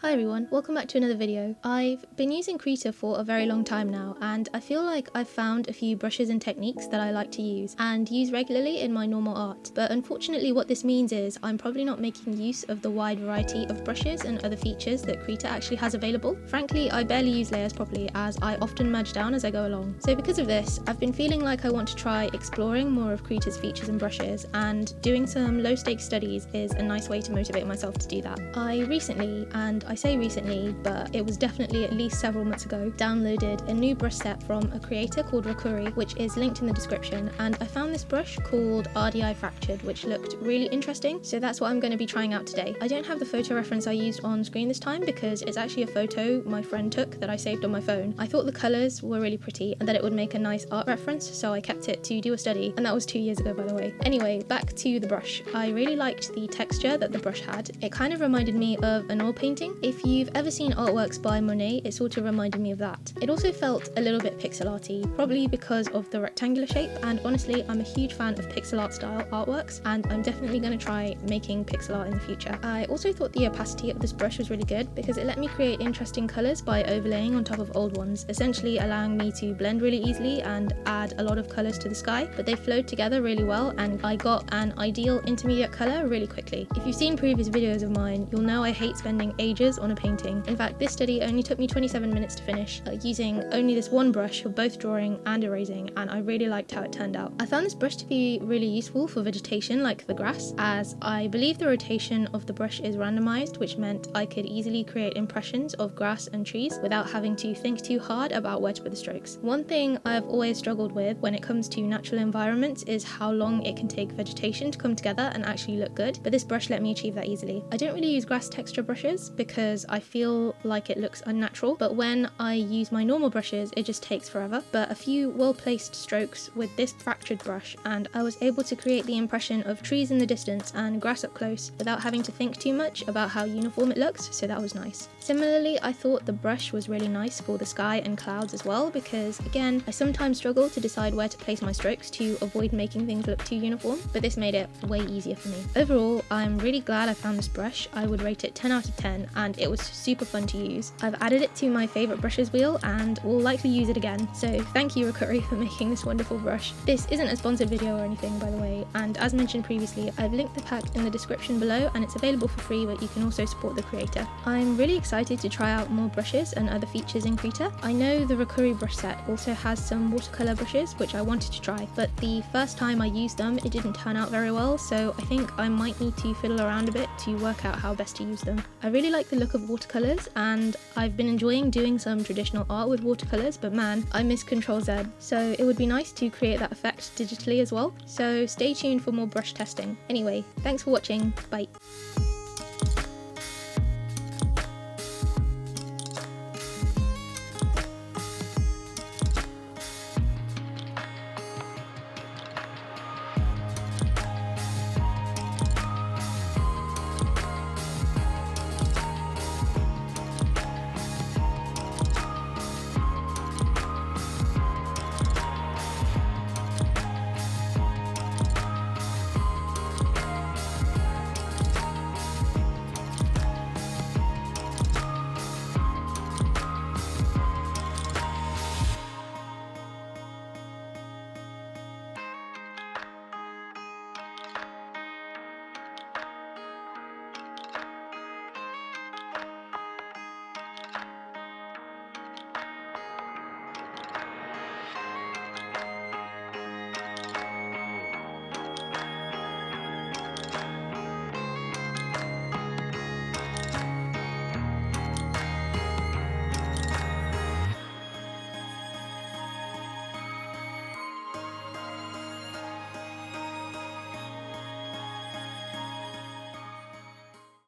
Hi everyone, welcome back to another video. I've been using Krita for a very long time now, and I feel like I've found a few brushes and techniques that I like to use and use regularly in my normal art. But unfortunately what this means is I'm probably not making use of the wide variety of brushes and other features that Krita actually has available. Frankly, I barely use layers properly as I often merge down as I go along. So because of this, I've been feeling like I want to try exploring more of Krita's features and brushes, and doing some low stakes studies is a nice way to motivate myself to do that. I recently, and I say recently, but it was definitely at least several months ago, downloaded a new brush set from a creator called Rakurri, which is linked in the description, and I found this brush called RDI Fractured, which looked really interesting, so that's what I'm going to be trying out today. I don't have the photo reference I used on screen this time because it's actually a photo my friend took that I saved on my phone. I thought the colours were really pretty and that it would make a nice art reference, so I kept it to do a study, and that was 2 years ago by the way. Anyway, back to the brush. I really liked the texture that the brush had. It kind of reminded me of an oil painting. If you've ever seen artworks by Monet, it sort of reminded me of that. It also felt a little bit pixel arty, probably because of the rectangular shape, and honestly I'm a huge fan of pixel art style artworks, and I'm definitely going to try making pixel art in the future. I also thought the opacity of this brush was really good because it let me create interesting colours by overlaying on top of old ones, essentially allowing me to blend really easily and add a lot of colours to the sky, but they flowed together really well and I got an ideal intermediate colour really quickly. If you've seen previous videos of mine, you'll know I hate spending ages on a painting. In fact, this study only took me 27 minutes to finish, using only this one brush for both drawing and erasing, and I really liked how it turned out. I found this brush to be really useful for vegetation like the grass, as I believe the rotation of the brush is randomized, which meant I could easily create impressions of grass and trees without having to think too hard about where to put the strokes. One thing I've always struggled with when it comes to natural environments is how long it can take vegetation to come together and actually look good, but this brush let me achieve that easily. I don't really use grass texture brushes because I feel like it looks unnatural, but when I use my normal brushes it just takes forever. But a few well-placed strokes with this fractured brush and I was able to create the impression of trees in the distance and grass up close without having to think too much about how uniform it looks, so that was nice. Similarly, I thought the brush was really nice for the sky and clouds as well, because again, I sometimes struggle to decide where to place my strokes to avoid making things look too uniform, but this made it way easier for me. Overall, I'm really glad I found this brush. I would rate it 10 out of 10 and it was super fun to use. I've added it to my favourite brushes wheel and will likely use it again, so thank you Rakurri for making this wonderful brush. This isn't a sponsored video or anything by the way, and as mentioned previously, I've linked the pack in the description below and it's available for free, but you can also support the creator. I'm really excited to try out more brushes and other features in Krita. I know the Rakurri brush set also has some watercolour brushes which I wanted to try, but the first time I used them it didn't turn out very well, so I think I might need to fiddle around a bit to work out how best to use them. I really like the look of watercolours and I've been enjoying doing some traditional art with watercolours, but man, I miss Ctrl Z, so it would be nice to create that effect digitally as well. So stay tuned for more brush testing. Anyway, thanks for watching, bye.